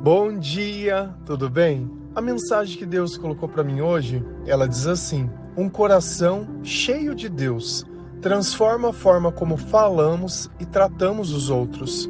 Bom dia, tudo bem? A mensagem que Deus colocou para mim hoje, ela diz assim: um coração cheio de Deus transforma a forma como falamos e tratamos os outros.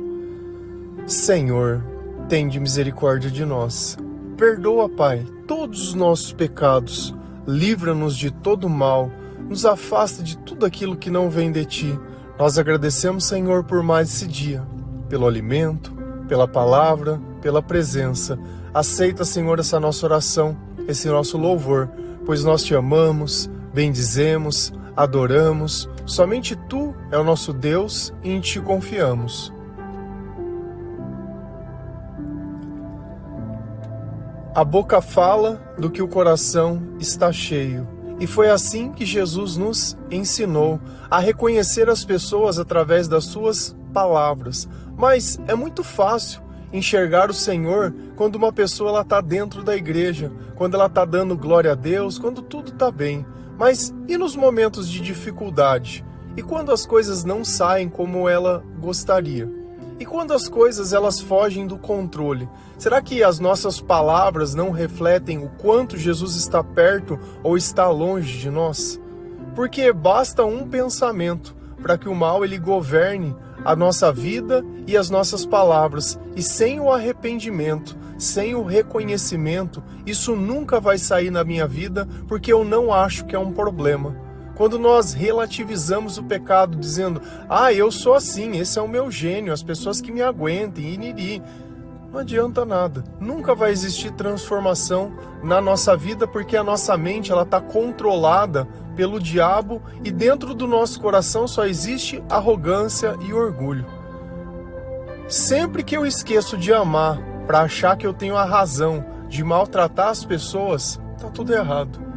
Senhor, tende misericórdia de nós. Perdoa, Pai, todos os nossos pecados. Livra-nos de todo mal. Nos afasta de tudo aquilo que não vem de Ti. Nós agradecemos, Senhor, por mais esse dia, pelo alimento, pela palavra, pela presença. Aceita, Senhor, essa nossa oração, esse nosso louvor, pois nós Te amamos, bendizemos, adoramos. Somente Tu é o nosso Deus e em Ti confiamos. A boca fala do que o coração está cheio. E foi assim que Jesus nos ensinou a reconhecer as pessoas através das suas palavras. Mas é muito fácil enxergar o Senhor quando uma pessoa está dentro da igreja, quando ela está dando glória a Deus, quando tudo está bem. Mas e nos momentos de dificuldade? E quando as coisas não saem como ela gostaria? E quando as coisas elas fogem do controle? Será que as nossas palavras não refletem o quanto Jesus está perto ou está longe de nós? Porque basta um pensamento para que o mal ele governe a nossa vida e as nossas palavras. E sem o arrependimento, sem o reconhecimento, isso nunca vai sair na minha vida, porque eu não acho que é um problema. Quando nós relativizamos o pecado dizendo, eu sou assim, esse é o meu gênio, as pessoas que me aguentem, iniri, não adianta nada. Nunca vai existir transformação na nossa vida, porque a nossa mente ela está controlada pelo diabo e dentro do nosso coração só existe arrogância e orgulho. Sempre que eu esqueço de amar para achar que eu tenho a razão de maltratar as pessoas, está tudo errado.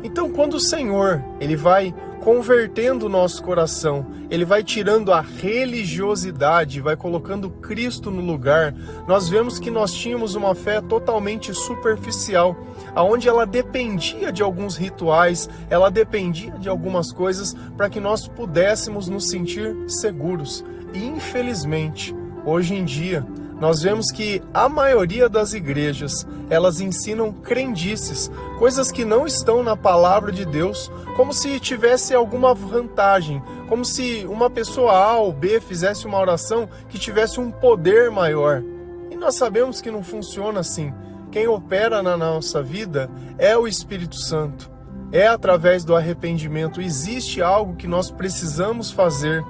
Então, quando o Senhor ele vai convertendo o nosso coração, ele vai tirando a religiosidade, vai colocando Cristo no lugar, nós vemos que nós tínhamos uma fé totalmente superficial, aonde ela dependia de alguns rituais, ela dependia de algumas coisas para que nós pudéssemos nos sentir seguros. E infelizmente, hoje em dia, nós vemos que a maioria das igrejas, elas ensinam crendices, coisas que não estão na palavra de Deus, como se tivesse alguma vantagem, como se uma pessoa A ou B fizesse uma oração que tivesse um poder maior. E nós sabemos que não funciona assim. Quem opera na nossa vida é o Espírito Santo. É através do arrependimento. Existe algo que nós precisamos fazer.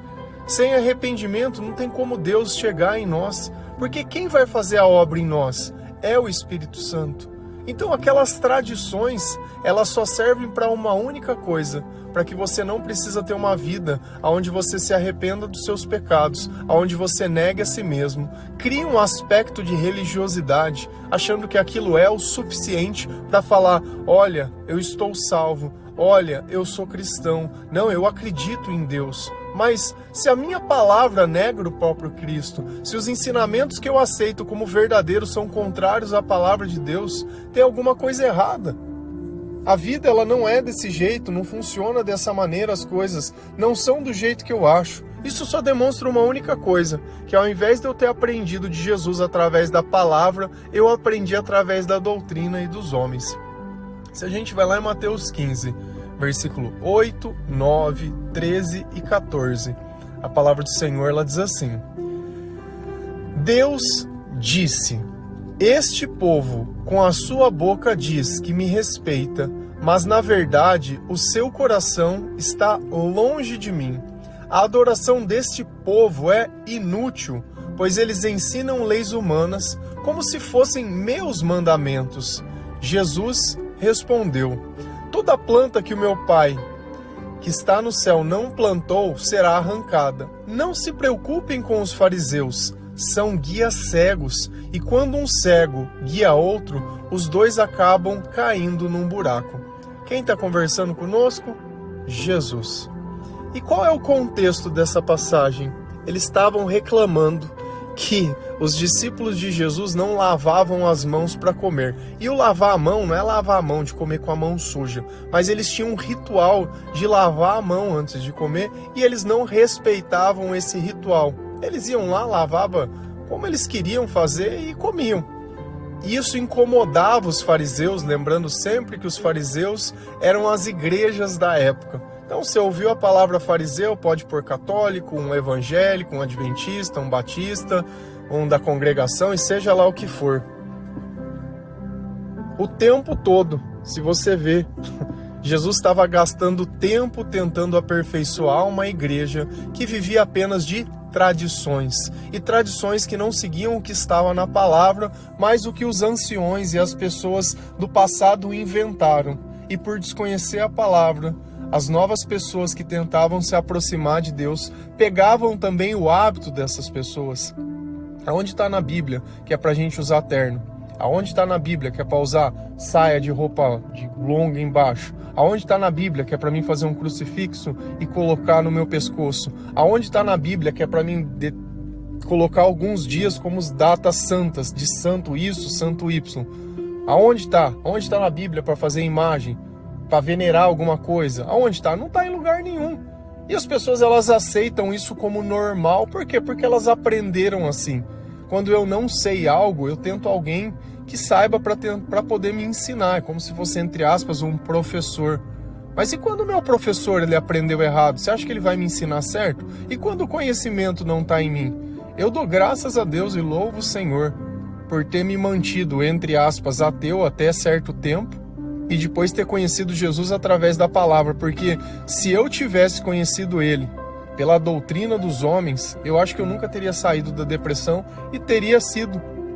Sem arrependimento não tem como Deus chegar em nós. Porque quem vai fazer a obra em nós é o Espírito Santo. Então aquelas tradições, elas só servem para uma única coisa, para que você não precisa ter uma vida onde você se arrependa dos seus pecados, onde você negue a si mesmo. Cria um aspecto de religiosidade, achando que aquilo é o suficiente para falar, olha, eu estou salvo, olha, eu sou cristão, não, eu acredito em Deus. Mas se a minha palavra nega o próprio Cristo, se os ensinamentos que eu aceito como verdadeiros são contrários à palavra de Deus, tem alguma coisa errada. A vida ela não é desse jeito, não funciona dessa maneira, as coisas não são do jeito que eu acho. Isso só demonstra uma única coisa, que ao invés de eu ter aprendido de Jesus através da palavra, eu aprendi através da doutrina e dos homens. Se a gente vai lá em Mateus 15... versículo 8, 9, 13 e 14. A palavra do Senhor ela diz assim: Deus disse, este povo com a sua boca diz que me respeita, mas na verdade o seu coração está longe de mim. A adoração deste povo é inútil, pois eles ensinam leis humanas como se fossem meus mandamentos. Jesus respondeu: toda planta que o meu Pai, que está no céu, não plantou, será arrancada. Não se preocupem com os fariseus, são guias cegos, e quando um cego guia outro, os dois acabam caindo num buraco. Quem está conversando conosco? Jesus. E qual é o contexto dessa passagem? Eles estavam reclamando que os discípulos de Jesus não lavavam as mãos para comer. E o lavar a mão não é lavar a mão de comer com a mão suja, mas eles tinham um ritual de lavar a mão antes de comer e eles não respeitavam esse ritual. Eles iam lá, lavavam como eles queriam fazer e comiam. Isso incomodava os fariseus, lembrando sempre que os fariseus eram as igrejas da época. Então, você ouviu a palavra fariseu, pode pôr católico, um evangélico, um adventista, um batista, um da congregação, e seja lá o que for. O tempo todo, se você vê, Jesus estava gastando tempo tentando aperfeiçoar uma igreja que vivia apenas de tradições, e tradições que não seguiam o que estava na palavra, mas o que os anciões e as pessoas do passado inventaram. E por desconhecer a palavra, as novas pessoas que tentavam se aproximar de Deus pegavam também o hábito dessas pessoas. Aonde está na Bíblia que é para a gente usar terno? Aonde está na Bíblia que é para usar saia de roupa de longa embaixo? Aonde está na Bíblia que é para mim fazer um crucifixo e colocar no meu pescoço? Aonde está na Bíblia que é para mim colocar alguns dias como datas santas, de santo isso, santo Y? Aonde está? Onde está na Bíblia para fazer imagem, para venerar alguma coisa? Aonde está? Não está em lugar nenhum. E as pessoas, elas aceitam isso como normal. Por quê? Porque elas aprenderam assim. Quando eu não sei algo, eu tento alguém que saiba para poder me ensinar. É como se fosse, entre aspas, um professor. Mas e quando o meu professor ele aprendeu errado? Você acha que ele vai me ensinar certo? E quando o conhecimento não está em mim? Eu dou graças a Deus e louvo o Senhor por ter me mantido, entre aspas, ateu até certo tempo, e depois ter conhecido Jesus através da palavra. Porque se eu tivesse conhecido Ele pela doutrina dos homens, eu acho que eu nunca teria saído da depressão e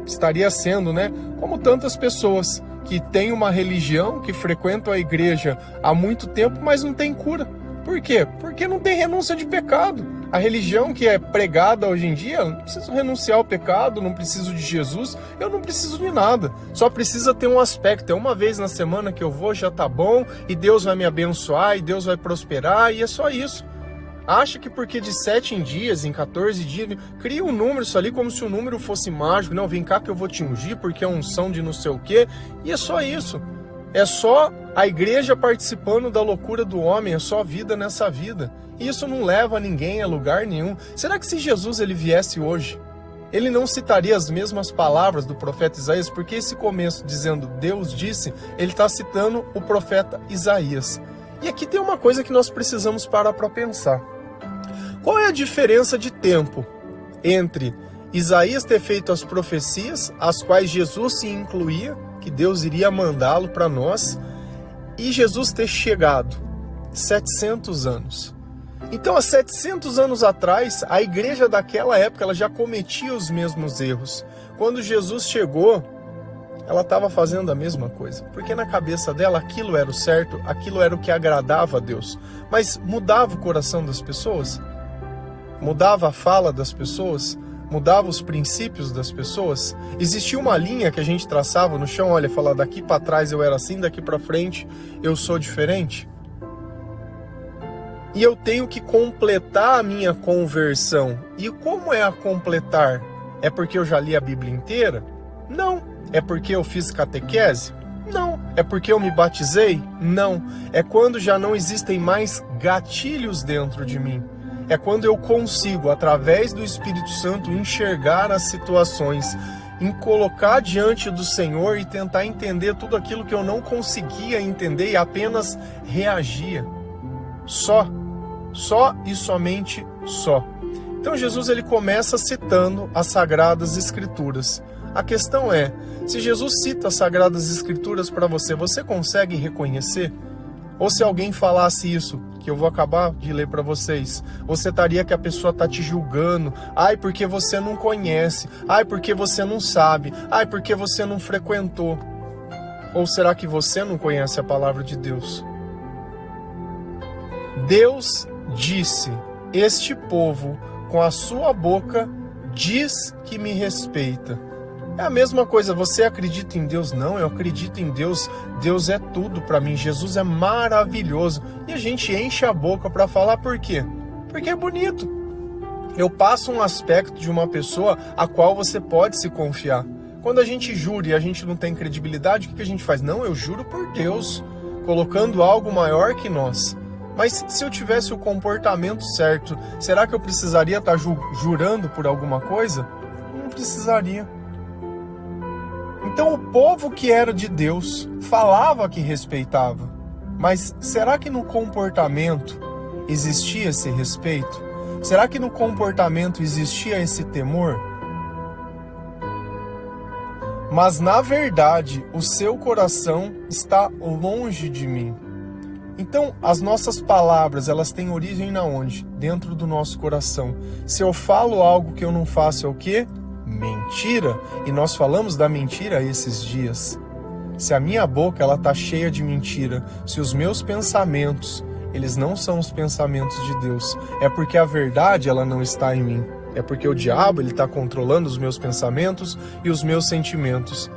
estaria sendo, né, como tantas pessoas que têm uma religião, que frequentam a igreja há muito tempo, mas não tem cura. Por quê? Porque não tem renúncia de pecado. A religião que é pregada hoje em dia, eu não preciso renunciar ao pecado, não preciso de Jesus, eu não preciso de nada. Só precisa ter um aspecto, é uma vez na semana que eu vou, já tá bom, e Deus vai me abençoar, e Deus vai prosperar, e é só isso. Acha que porque de 7 em dias, em 14 dias, cria um número isso ali como se o número fosse mágico. Não, vem cá que eu vou te ungir porque é unção de não sei o quê. E é só isso. É só a igreja participando da loucura do homem, é só vida nessa vida. E isso não leva ninguém a lugar nenhum. Será que se Jesus ele viesse hoje, ele não citaria as mesmas palavras do profeta Isaías? Porque esse começo dizendo Deus disse, ele está citando o profeta Isaías. E aqui tem uma coisa que nós precisamos parar para pensar. Qual é a diferença de tempo entre Isaías ter feito as profecias, as quais Jesus se incluía, que Deus iria mandá-lo para nós, e Jesus ter chegado? 700 anos. Então, há 700 anos atrás, a igreja daquela época ela já cometia os mesmos erros. Quando Jesus chegou, ela estava fazendo a mesma coisa, porque na cabeça dela aquilo era o certo, aquilo era o que agradava a Deus. Mas mudava o coração das pessoas? Mudava a fala das pessoas? Mudava os princípios das pessoas? Existia uma linha que a gente traçava no chão, olha, falar daqui para trás eu era assim, daqui para frente eu sou diferente? E eu tenho que completar a minha conversão. E como é a completar? É porque eu já li a Bíblia inteira? Não. É porque eu fiz catequese? Não. É porque eu me batizei? Não. É quando já não existem mais gatilhos dentro de mim. É quando eu consigo, através do Espírito Santo, enxergar as situações, em colocar diante do Senhor e tentar entender tudo aquilo que eu não conseguia entender e apenas reagia. Só e somente só. Então Jesus ele começa citando as Sagradas Escrituras. A questão é, se Jesus cita as Sagradas Escrituras para você, você consegue reconhecer? Ou se alguém falasse isso, que eu vou acabar de ler para vocês, você estaria que a pessoa está te julgando, ai porque você não conhece, ai porque você não sabe, ai porque você não frequentou. Ou será que você não conhece a palavra de Deus? Deus disse, este povo com a sua boca diz que me respeita. É a mesma coisa, você acredita em Deus? Não, eu acredito em Deus. Deus é tudo para mim, Jesus é maravilhoso. E a gente enche a boca para falar por quê? Porque é bonito. Eu passo um aspecto de uma pessoa a qual você pode se confiar. Quando a gente jura e a gente não tem credibilidade, o que a gente faz? Não, eu juro por Deus, colocando algo maior que nós. Mas se eu tivesse o comportamento certo, será que eu precisaria estar jurando por alguma coisa? Não precisaria. Então o povo que era de Deus falava que respeitava, mas será que no comportamento existia esse respeito? Será que no comportamento existia esse temor? Mas na verdade, o seu coração está longe de mim. Então, as nossas palavras, elas têm origem na onde? Dentro do nosso coração. Se eu falo algo que eu não faço, é o quê? Mentira. E nós falamos da mentira esses dias. Se a minha boca, ela tá cheia de mentira, se os meus pensamentos, eles não são os pensamentos de Deus, é porque a verdade, ela não está em mim. É porque o diabo, ele está controlando os meus pensamentos e os meus sentimentos.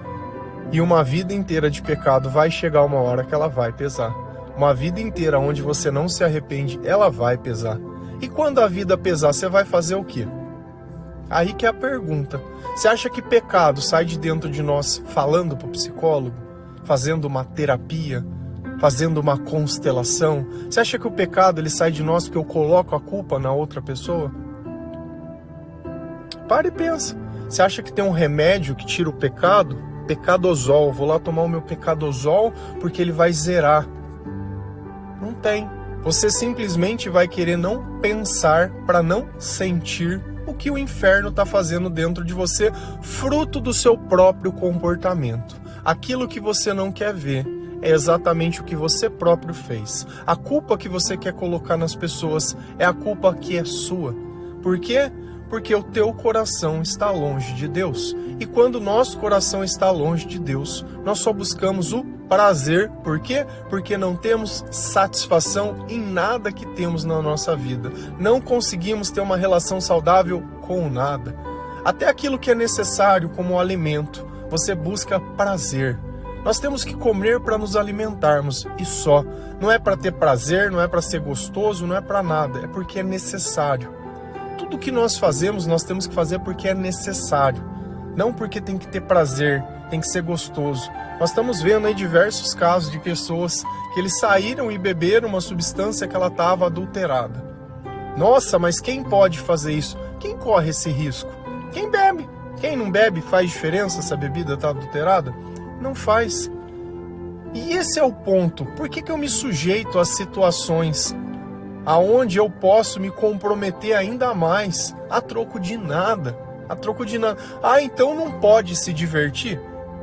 E uma vida inteira de pecado vai chegar uma hora que ela vai pesar. Uma vida inteira onde você não se arrepende, ela vai pesar. E quando a vida pesar, você vai fazer o quê? Aí que é a pergunta. Você acha que pecado sai de dentro de nós falando para o psicólogo? Fazendo uma terapia? Fazendo uma constelação? Você acha que o pecado, ele sai de nós porque eu coloco a culpa na outra pessoa? Para e pensa. Você acha que tem um remédio que tira o pecado? Pecadosol. Vou lá tomar o meu pecadosol porque ele vai zerar. Não tem. Você simplesmente vai querer não pensar para não sentir o que o inferno está fazendo dentro de você, fruto do seu próprio comportamento. Aquilo que você não quer ver é exatamente o que você próprio fez. A culpa que você quer colocar nas pessoas é a culpa que é sua. Por quê? Porque o teu coração está longe de Deus. E quando o nosso coração está longe de Deus, nós só buscamos o prazer. Por quê? Porque não temos satisfação em nada que temos na nossa vida. Não conseguimos ter uma relação saudável com nada. Até aquilo que é necessário, como o alimento, você busca prazer. Nós temos que comer para nos alimentarmos e só. Não é para ter prazer, não é para ser gostoso, não é para nada. É porque é necessário. Tudo que nós fazemos, nós temos que fazer porque é necessário. Não porque tem que ter prazer, tem que ser gostoso. Nós estamos vendo aí diversos casos de pessoas que eles saíram e beberam uma substância que ela estava adulterada. Nossa, mas quem pode fazer isso? Quem corre esse risco? Quem bebe. Quem não bebe, faz diferença se a bebida está adulterada? Não faz. E esse é o ponto. Por que eu me sujeito a situações aonde eu posso me comprometer ainda mais a troco de nada? A troco de nada. Ah, então não pode se divertir?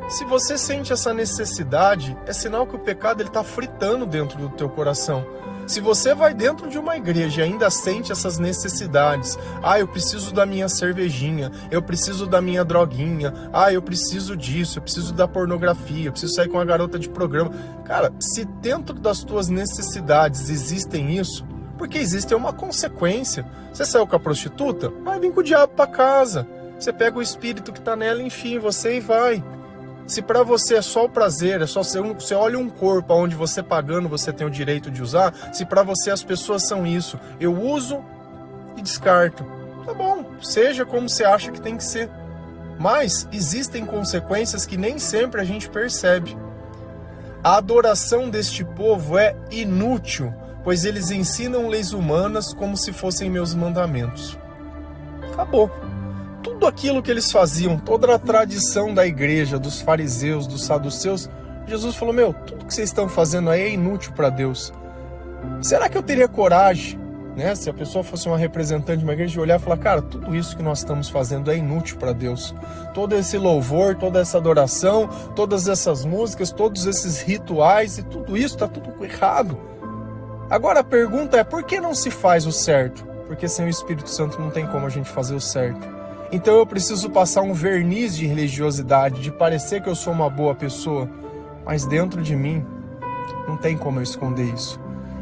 Se você sente essa necessidade, é sinal que o pecado está fritando dentro do teu coração. Se você vai dentro de uma igreja e ainda sente essas necessidades, ah, eu preciso da minha cervejinha, eu preciso da minha droguinha, ah, eu preciso disso, eu preciso da pornografia, eu preciso sair com a garota de programa. Cara, se dentro das tuas necessidades existem isso, porque existe uma consequência. Você saiu com a prostituta, vai vir com o diabo para casa. Você pega o espírito que está nela, enfim, você e vai. Se para você é só o prazer, é só você olha um corpo onde você pagando você tem o direito de usar, se para você as pessoas são isso, eu uso e descarto. Tá bom, seja como você acha que tem que ser. Mas existem consequências que nem sempre a gente percebe. A adoração deste povo é inútil, pois eles ensinam leis humanas como se fossem meus mandamentos. Acabou. Tudo aquilo que eles faziam, toda a tradição da igreja, dos fariseus, dos saduceus, Jesus falou, tudo que vocês estão fazendo aí é inútil para Deus. Será que eu teria coragem, né, se a pessoa fosse uma representante de uma igreja, de olhar e falar, cara, tudo isso que nós estamos fazendo é inútil para Deus. Todo esse louvor, toda essa adoração, todas essas músicas, todos esses rituais e tudo isso está tudo errado. Agora a pergunta é, por que não se faz o certo? Porque sem o Espírito Santo não tem como a gente fazer o certo. Então eu preciso passar um verniz de religiosidade, de parecer que eu sou uma boa pessoa, mas dentro de mim não tem como eu esconder isso.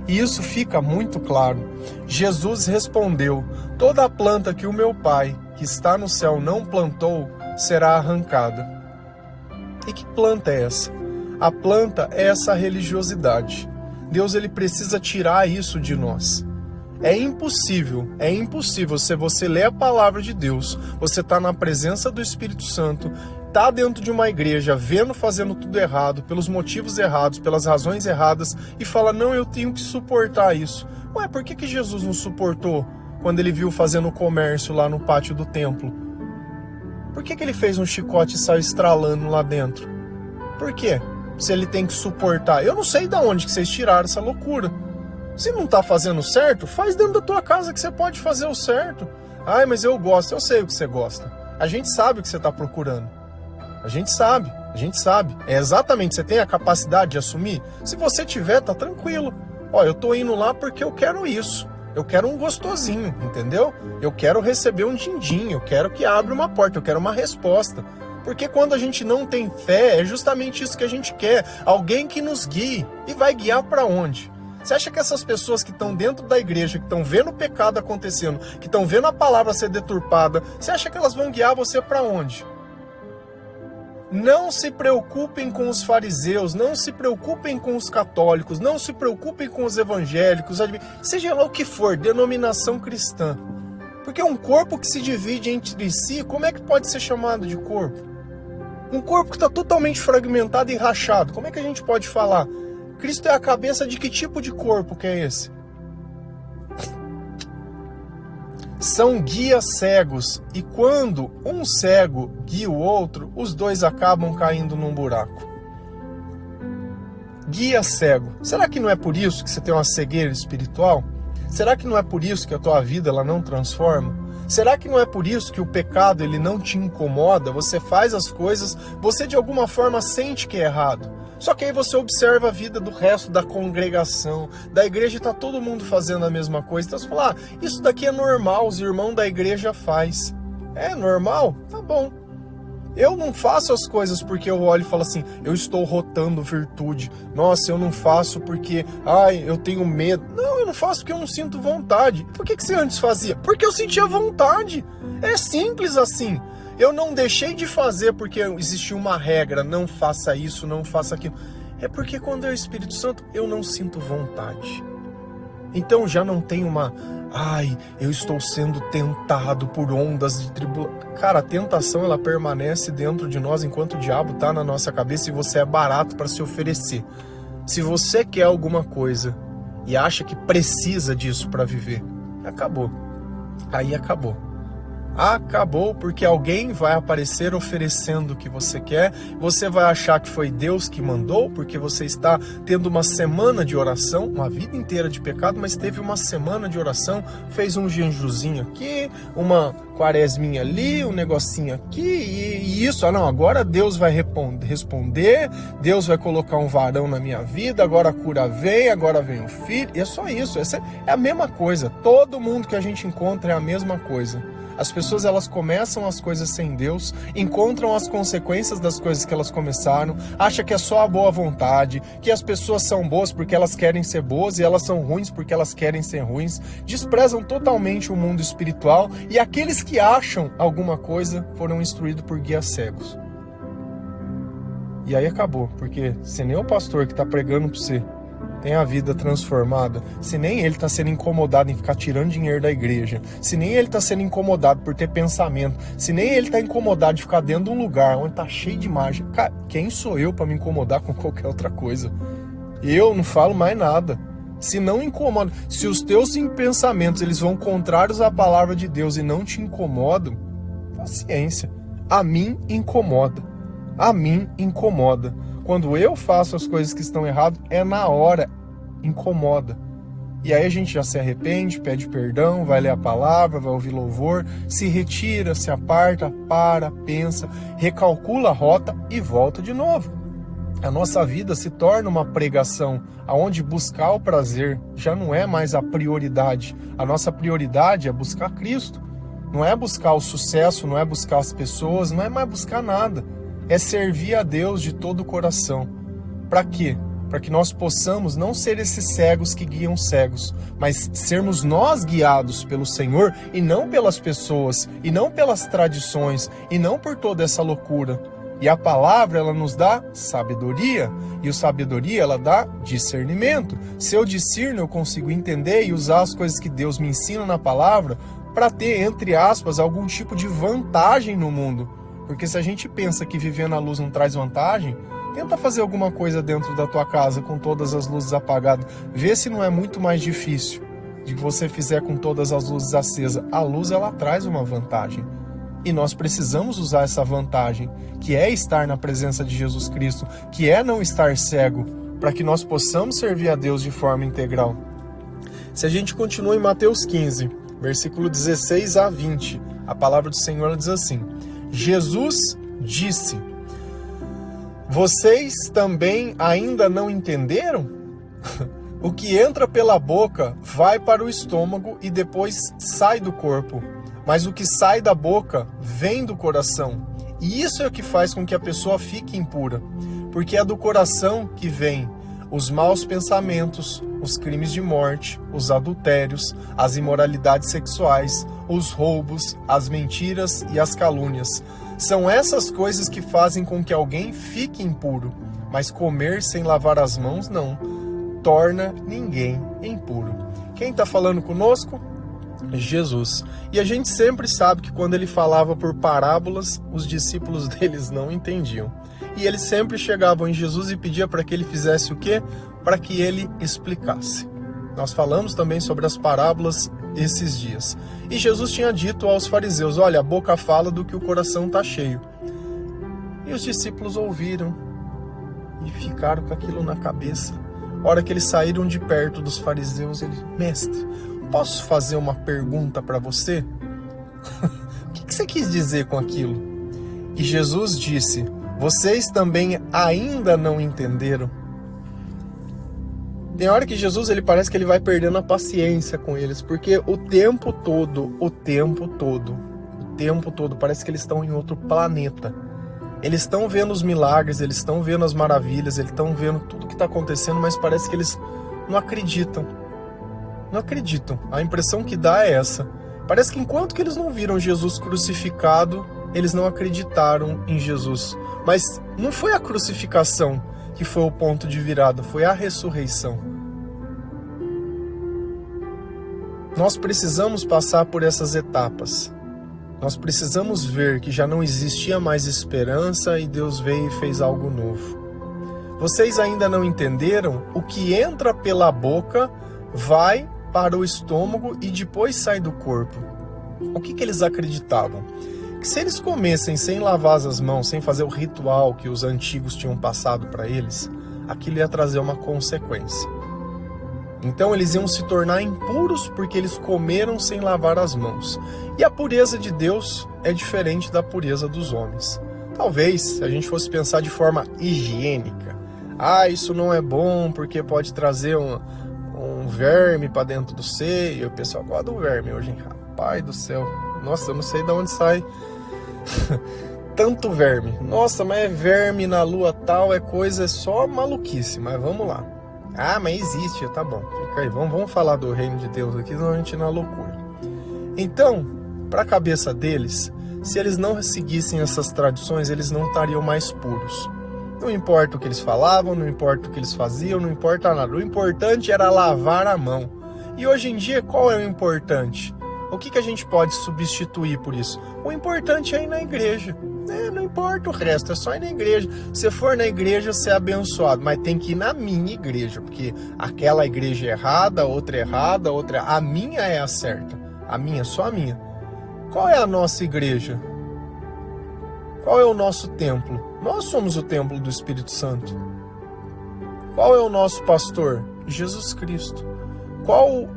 E isso fica muito claro. Jesus respondeu, toda a planta que o meu Pai, que está no céu, não plantou, será arrancada. E que planta é essa? A planta é essa religiosidade. Deus, ele precisa tirar isso de nós. É impossível, se você lê a palavra de Deus, você está na presença do Espírito Santo, está dentro de uma igreja, fazendo tudo errado, pelos motivos errados, pelas razões erradas, e fala, não, eu tenho que suportar isso. Ué, por que Jesus não suportou quando ele viu fazendo comércio lá no pátio do templo? Por que ele fez um chicote e saiu estralando lá dentro? Por quê? Se ele tem que suportar. Eu não sei de onde que vocês tiraram essa loucura. Se não tá fazendo certo, faz dentro da tua casa que você pode fazer o certo. Ai, mas eu gosto. Eu sei o que você gosta. A gente sabe o que você tá procurando. A gente sabe. É exatamente, você tem a capacidade de assumir? Se você tiver, tá tranquilo. Ó, eu tô indo lá porque eu quero isso. Eu quero um gostosinho, entendeu? Eu quero receber um din-din, eu quero que abra uma porta, eu quero uma resposta. Porque quando a gente não tem fé, é justamente isso que a gente quer. Alguém que nos guie. E vai guiar para onde? Você acha que essas pessoas que estão dentro da igreja, que estão vendo o pecado acontecendo, que estão vendo a palavra ser deturpada, você acha que elas vão guiar você para onde? Não se preocupem com os fariseus, não se preocupem com os católicos, não se preocupem com os evangélicos, seja lá o que for, denominação cristã. Porque um corpo que se divide entre si, como é que pode ser chamado de corpo? Um corpo que está totalmente fragmentado e rachado, como é que a gente pode falar? Cristo é a cabeça de que tipo de corpo que é esse? São guias cegos, e quando um cego guia o outro, os dois acabam caindo num buraco. Guia cego. Será que não é por isso que você tem uma cegueira espiritual? Será que não é por isso que a tua vida ela não transforma? Será que não é por isso que o pecado ele não te incomoda? Você faz as coisas, você de alguma forma sente que é errado. Só que aí você observa a vida do resto da congregação, da igreja, está todo mundo fazendo a mesma coisa. Então você fala, isso daqui é normal, os irmãos da igreja faz. É normal? Tá bom. Eu não faço as coisas porque eu olho e falo assim, eu estou rotando virtude. Nossa, eu não faço porque, eu tenho medo. Não, eu não faço porque eu não sinto vontade. Por que você antes fazia? Porque eu sentia vontade. É simples assim. Eu não deixei de fazer porque existia uma regra, não faça isso, não faça aquilo. É porque quando é o Espírito Santo, eu não sinto vontade. Então já não tem eu estou sendo tentado por ondas de tribulação. Cara, a tentação ela permanece dentro de nós enquanto o diabo está na nossa cabeça e você é barato para se oferecer. Se você quer alguma coisa e acha que precisa disso para viver, acabou. Aí acabou. Acabou, porque alguém vai aparecer oferecendo o que você quer, você vai achar que foi Deus que mandou, porque você está tendo uma semana de oração, uma vida inteira de pecado, mas teve uma semana de oração, fez um jejuzinho aqui, uma quaresminha ali, um negocinho aqui, e isso, agora Deus vai responder, Deus vai colocar um varão na minha vida, agora a cura vem, agora vem o filho, e é só isso, essa é a mesma coisa, todo mundo que a gente encontra é a mesma coisa. As pessoas elas começam as coisas sem Deus, encontram as consequências das coisas que elas começaram, acham que é só a boa vontade, que as pessoas são boas porque elas querem ser boas e elas são ruins porque elas querem ser ruins, desprezam totalmente o mundo espiritual e aqueles que acham alguma coisa foram instruídos por guias cegos. E aí acabou, porque se nem o pastor que está pregando para você tem a vida transformada, se nem ele está sendo incomodado em ficar tirando dinheiro da igreja, se nem ele está sendo incomodado por ter pensamento, se nem ele está incomodado de ficar dentro de um lugar onde está cheio de imagem, cara, quem sou eu para me incomodar com qualquer outra coisa? Eu não falo mais nada. Se não incomoda, se os teus pensamentos eles vão contrários à palavra de Deus e não te incomodam, paciência. A mim incomoda. A mim incomoda. Quando eu faço as coisas que estão erradas, é na hora, incomoda. E aí a gente já se arrepende, pede perdão, vai ler a palavra, vai ouvir louvor, se retira, se aparta, para, pensa, recalcula a rota e volta de novo. A nossa vida se torna uma pregação, onde buscar o prazer já não é mais a prioridade. A nossa prioridade é buscar Cristo. Não é buscar o sucesso, não é buscar as pessoas, não é mais buscar nada. É servir a Deus de todo o coração. Para quê? Para que nós possamos não ser esses cegos que guiam cegos, mas sermos nós guiados pelo Senhor e não pelas pessoas, e não pelas tradições, e não por toda essa loucura. E a palavra, ela nos dá sabedoria, e a sabedoria, ela dá discernimento. Se eu discerno, eu consigo entender e usar as coisas que Deus me ensina na palavra para ter, entre aspas, algum tipo de vantagem no mundo. Porque se a gente pensa que viver na luz não traz vantagem, tenta fazer alguma coisa dentro da tua casa com todas as luzes apagadas. Vê se não é muito mais difícil de que você fizer com todas as luzes acesas. A luz, ela traz uma vantagem. E nós precisamos usar essa vantagem, que é estar na presença de Jesus Cristo, que é não estar cego, para que nós possamos servir a Deus de forma integral. Se a gente continua em Mateus 15, versículo 16 a 20, a palavra do Senhor diz assim: Jesus disse: vocês também ainda não entenderam? O que entra pela boca vai para o estômago e depois sai do corpo. Mas o que sai da boca vem do coração. E isso é o que faz com que a pessoa fique impura. Porque é do coração que vem os maus pensamentos, os crimes de morte, os adultérios, as imoralidades sexuais, os roubos, as mentiras e as calúnias. São essas coisas que fazem com que alguém fique impuro. Mas comer sem lavar as mãos não torna ninguém impuro. Quem está falando conosco? Jesus. E a gente sempre sabe que quando ele falava por parábolas, os discípulos deles não entendiam. E eles sempre chegavam em Jesus e pediam para que ele fizesse o quê? Para que ele explicasse. Nós falamos também sobre as parábolas esses dias. E Jesus tinha dito aos fariseus: olha, a boca fala do que o coração está cheio. E os discípulos ouviram e ficaram com aquilo na cabeça. A hora que eles saíram de perto dos fariseus, eles: mestre, posso fazer uma pergunta para você? O que você quis dizer com aquilo? E Jesus disse: vocês também ainda não entenderam? Tem hora que Jesus, ele parece que ele vai perdendo a paciência com eles, porque o tempo todo, parece que eles estão em outro planeta. Eles estão vendo os milagres, eles estão vendo as maravilhas, eles estão vendo tudo que está acontecendo, mas parece que eles não acreditam. Não acreditam. A impressão que dá é essa. Parece que enquanto que eles não viram Jesus crucificado, eles não acreditaram em Jesus. Mas não foi a crucificação que foi o ponto de virada, foi a ressurreição. Nós precisamos passar por essas etapas. Nós precisamos ver que já não existia mais esperança e Deus veio e fez algo novo. Vocês ainda não entenderam? O que entra pela boca vai para o estômago e depois sai do corpo. O que eles acreditavam? Que se eles comessem sem lavar as mãos, sem fazer o ritual que os antigos tinham passado para eles, aquilo ia trazer uma consequência. Então eles iam se tornar impuros porque eles comeram sem lavar as mãos. E a pureza de Deus é diferente da pureza dos homens. Talvez, se a gente fosse pensar de forma higiênica, isso não é bom porque pode trazer um verme para dentro do seio. O pessoal gosta do verme hoje, hein? Rapaz do céu. Nossa, eu não sei de onde sai tanto verme. Nossa, mas é verme na lua tal, é coisa, é só maluquice, mas vamos lá. Mas existe, tá bom, fica aí, vamos falar do reino de Deus aqui, senão a gente na loucura. Então, para a cabeça deles, se eles não seguissem essas tradições, eles não estariam mais puros. Não importa o que eles falavam, não importa o que eles faziam, não importa nada. O importante era lavar a mão. E hoje em dia, qual é o importante? O que a gente pode substituir por isso? O importante é ir na igreja. Não importa o resto, é só ir na igreja. Se for na igreja, você é abençoado, mas tem que ir na minha igreja, porque aquela igreja é errada, outra é errada, a minha é a certa. A minha, só a minha. Qual é a nossa igreja? Qual é o nosso templo? Nós somos o templo do Espírito Santo. Qual é o nosso pastor? Jesus Cristo. Qual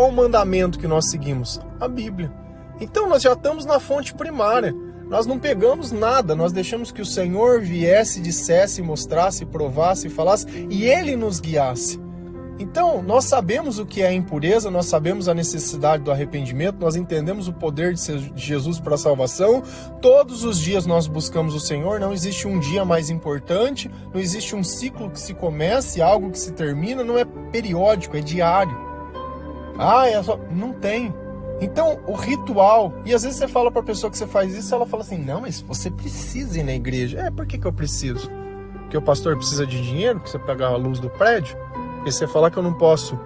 o mandamento que nós seguimos? A Bíblia. Então nós já estamos na fonte primária. Nós não pegamos nada, nós deixamos que o Senhor viesse, dissesse, mostrasse, provasse, falasse e Ele nos guiasse. Então, nós sabemos o que é a impureza, nós sabemos a necessidade do arrependimento, nós entendemos o poder de Jesus para a salvação. Todos os dias nós buscamos o Senhor, não existe um dia mais importante, não existe um ciclo que se comece, algo que se termina, não é periódico, é diário. Não tem. Então, o ritual, e às vezes você fala para a pessoa que você faz isso, ela fala assim, não, mas você precisa ir na igreja. Por que eu preciso? Porque o pastor precisa de dinheiro, para você pegar a luz do prédio? Porque você falar que eu não posso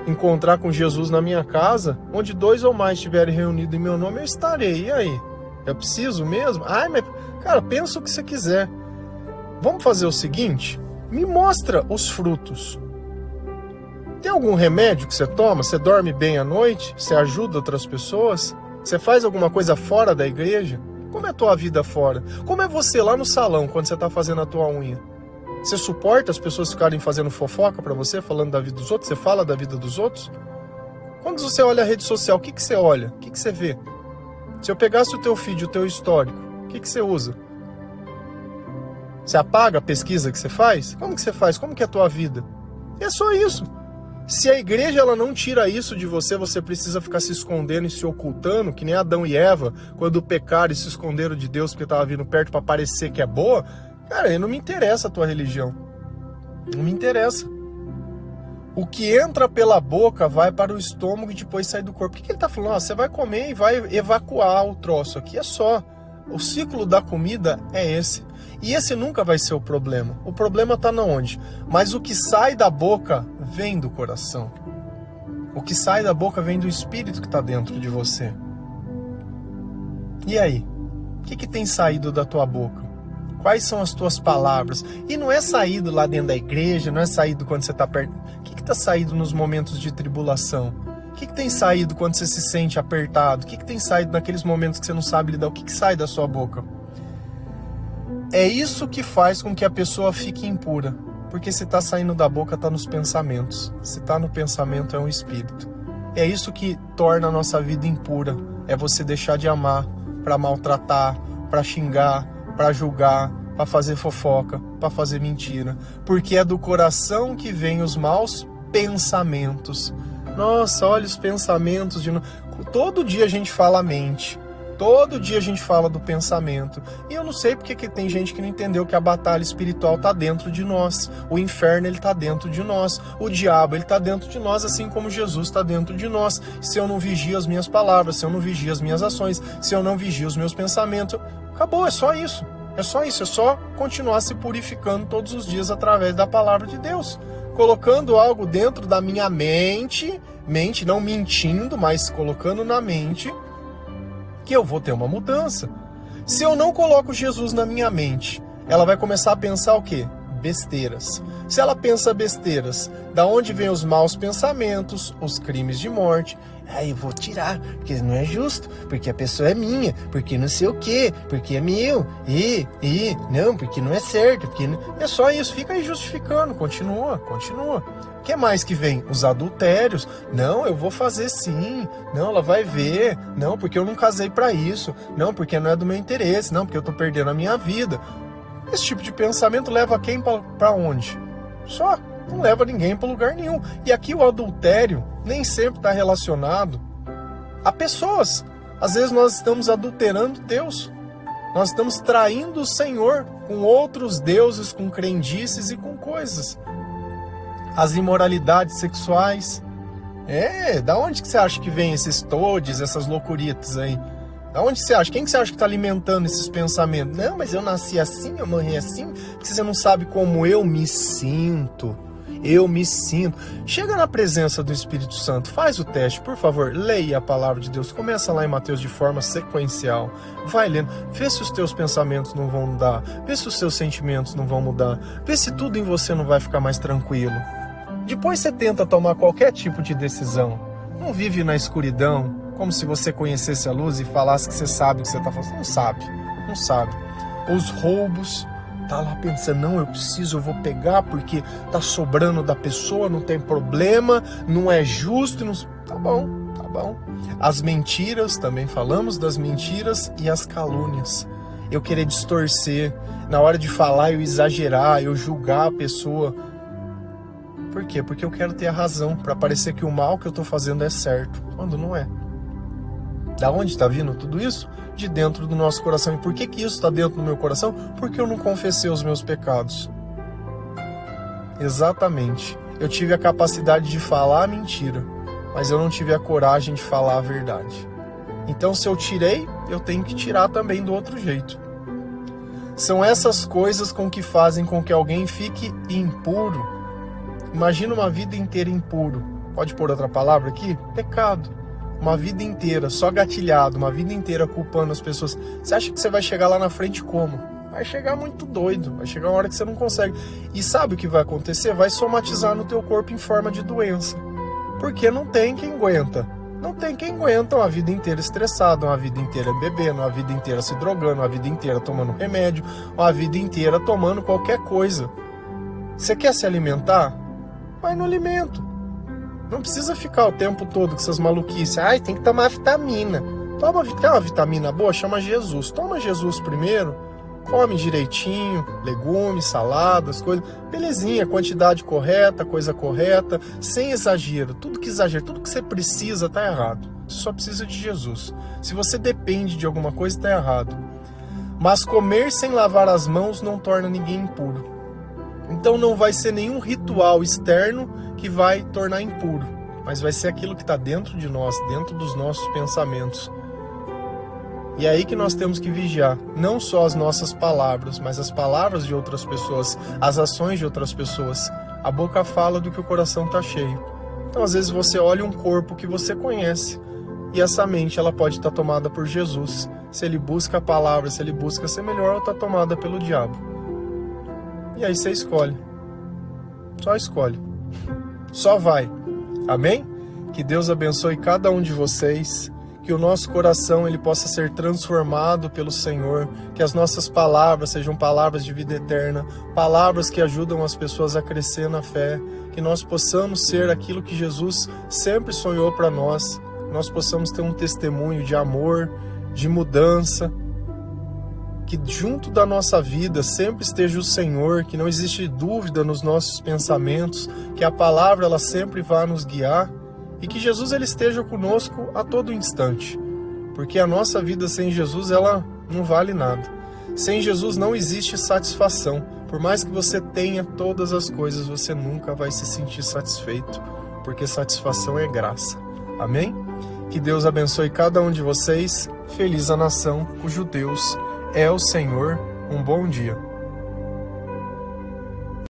encontrar com Jesus na minha casa, onde 2 ou mais estiverem reunidos em meu nome, eu estarei. E aí? Eu preciso mesmo? Mas, cara, pensa o que você quiser. Vamos fazer o seguinte? Me mostra os frutos. Tem algum remédio que você toma? Você dorme bem à noite? Você ajuda outras pessoas? Você faz alguma coisa fora da igreja? Como é a tua vida fora? Como é você lá no salão quando você está fazendo a tua unha? Você suporta as pessoas ficarem fazendo fofoca para você, falando da vida dos outros? Você fala da vida dos outros? Quando você olha a rede social, o que você olha? O que você vê? Se eu pegasse o teu feed, o teu histórico, o que você usa? Você apaga a pesquisa que você faz? Como que você faz? Como que é a tua vida? E é só isso. Se a igreja ela não tira isso de você, você precisa ficar se escondendo e se ocultando, que nem Adão e Eva, quando pecaram e se esconderam de Deus porque estava vindo perto para parecer que é boa. Cara, não me interessa a tua religião. Não me interessa. O que entra pela boca vai para o estômago e depois sai do corpo. O que ele está falando? Você vai comer e vai evacuar o troço. Aqui é só. O ciclo da comida é esse. E esse nunca vai ser o problema. O problema está na onde? Mas o que sai da boca vem do coração. O que sai da boca vem do espírito que está dentro de você. E aí? O que tem saído da tua boca? Quais são as tuas palavras? E não é saído lá dentro da igreja, não é saído quando você está perto. O que está saído nos momentos de tribulação? O que tem saído quando você se sente apertado? O que tem saído naqueles momentos que você não sabe lidar? O que sai da sua boca? É isso que faz com que a pessoa fique impura. Porque se está saindo da boca, está nos pensamentos. Se está no pensamento, é um espírito. É isso que torna a nossa vida impura. É você deixar de amar para maltratar, para xingar, para julgar, para fazer fofoca, para fazer mentira. Porque é do coração que vem os maus pensamentos. Nossa, olha os pensamentos. Todo dia a gente fala a mente. Todo dia a gente fala do pensamento. E eu não sei porque que tem gente que não entendeu que a batalha espiritual está dentro de nós. O inferno está dentro de nós. O diabo está dentro de nós, assim como Jesus está dentro de nós. Se eu não vigio as minhas palavras, se eu não vigio as minhas ações, se eu não vigio os meus pensamentos, acabou, é só isso. É só isso, é só continuar se purificando todos os dias através da palavra de Deus. Colocando algo dentro da minha mente, não mentindo, mas colocando na mente, que eu vou ter uma mudança. Se eu não coloco Jesus na minha mente, ela vai começar a pensar o quê? Besteiras. Se ela pensa besteiras, da onde vem os maus pensamentos, os crimes de morte? Eu vou tirar, porque não é justo, porque a pessoa é minha, porque não sei o quê, porque é meu, não, porque não é certo, porque não... É só isso, fica aí justificando, continua. O que mais que vem? Os adultérios. Não, eu vou fazer sim. Não, ela vai ver. Não, porque eu não casei pra isso. Não, porque não é do meu interesse. Não, porque eu tô perdendo a minha vida. Esse tipo de pensamento leva quem pra onde? Só. Não leva ninguém para lugar nenhum. E aqui o adultério nem sempre está relacionado a pessoas. Às vezes nós estamos adulterando Deus. Nós estamos traindo o Senhor com outros deuses, com crendices e com coisas. As imoralidades sexuais. Da onde que você acha que vem esses todes, essas loucuritas aí? Da onde você acha? Quem que você acha que está alimentando esses pensamentos? Não, mas eu nasci assim, eu morri assim, porque você não sabe como eu me sinto. Eu me sinto. Chega na presença do Espírito Santo, faz o teste, por favor, leia a palavra de Deus. Começa lá em Mateus de forma sequencial. Vai lendo, vê se os teus pensamentos não vão mudar, vê se os seus sentimentos não vão mudar, vê se tudo em você não vai ficar mais tranquilo. Depois você tenta tomar qualquer tipo de decisão. Não vive na escuridão, como se você conhecesse a luz e falasse que você sabe o que você está fazendo. Não sabe. Os roubos. Tá lá pensando, não, eu vou pegar porque tá sobrando da pessoa, não tem problema, não é justo, não... Tá bom. As mentiras, também falamos das mentiras e as calúnias. Eu querer distorcer, na hora de falar eu exagerar, eu julgar a pessoa. Por quê? Porque eu quero ter a razão, para parecer que o mal que eu tô fazendo é certo, quando não é. Da onde está vindo tudo isso? De dentro do nosso coração. E por que isso está dentro do meu coração? Porque eu não confessei os meus pecados. Exatamente. Eu tive a capacidade de falar a mentira, mas eu não tive a coragem de falar a verdade. Então, se eu tirei, eu tenho que tirar também do outro jeito. São essas coisas que fazem com que alguém fique impuro. Imagina uma vida inteira impuro. Pode pôr outra palavra aqui? Pecado. Uma vida inteira, só gatilhado, uma vida inteira culpando as pessoas. Você acha que você vai chegar lá na frente como? Vai chegar muito doido, vai chegar uma hora que você não consegue. E sabe o que vai acontecer? Vai somatizar no teu corpo em forma de doença. Porque não tem quem aguenta. Não tem quem aguenta uma vida inteira estressado, uma vida inteira bebendo, uma vida inteira se drogando, uma vida inteira tomando remédio, uma vida inteira tomando qualquer coisa. Você quer se alimentar? Vai no alimento. Não precisa ficar o tempo todo com essas maluquices. Ai, tem que tomar vitamina. Quer uma vitamina boa? Chama Jesus. Toma Jesus primeiro, come direitinho, legumes, saladas, coisas. Belezinha, quantidade correta, coisa correta, sem exagero. Tudo que você precisa tá errado. Você só precisa de Jesus. Se você depende de alguma coisa, tá errado. Mas comer sem lavar as mãos não torna ninguém impuro. Então não vai ser nenhum ritual externo que vai tornar impuro, mas vai ser aquilo que está dentro de nós, dentro dos nossos pensamentos. E é aí que nós temos que vigiar, não só as nossas palavras, mas as palavras de outras pessoas, as ações de outras pessoas. A boca fala do que o coração está cheio. Então, às vezes, você olha um corpo que você conhece, e essa mente ela pode estar tomada por Jesus. Se ele busca a palavra, se ele busca ser melhor, ou está tomada pelo diabo. E aí você escolhe. Só escolhe. Só vai. Amém? Que Deus abençoe cada um de vocês. Que o nosso coração ele possa ser transformado pelo Senhor, que as nossas palavras sejam palavras de vida eterna, palavras que ajudam as pessoas a crescer na fé, que nós possamos ser aquilo que Jesus sempre sonhou para nós, que nós possamos ter um testemunho de amor, de mudança, que junto da nossa vida sempre esteja o Senhor, que não existe dúvida nos nossos pensamentos, que a palavra ela sempre vá nos guiar, e que Jesus ele esteja conosco a todo instante, porque a nossa vida sem Jesus ela não vale nada. Sem Jesus não existe satisfação. Por mais que você tenha todas as coisas, você nunca vai se sentir satisfeito, porque satisfação é graça. Amém? Que Deus abençoe cada um de vocês. Feliz a nação cujo Deus é o Senhor. Um bom dia.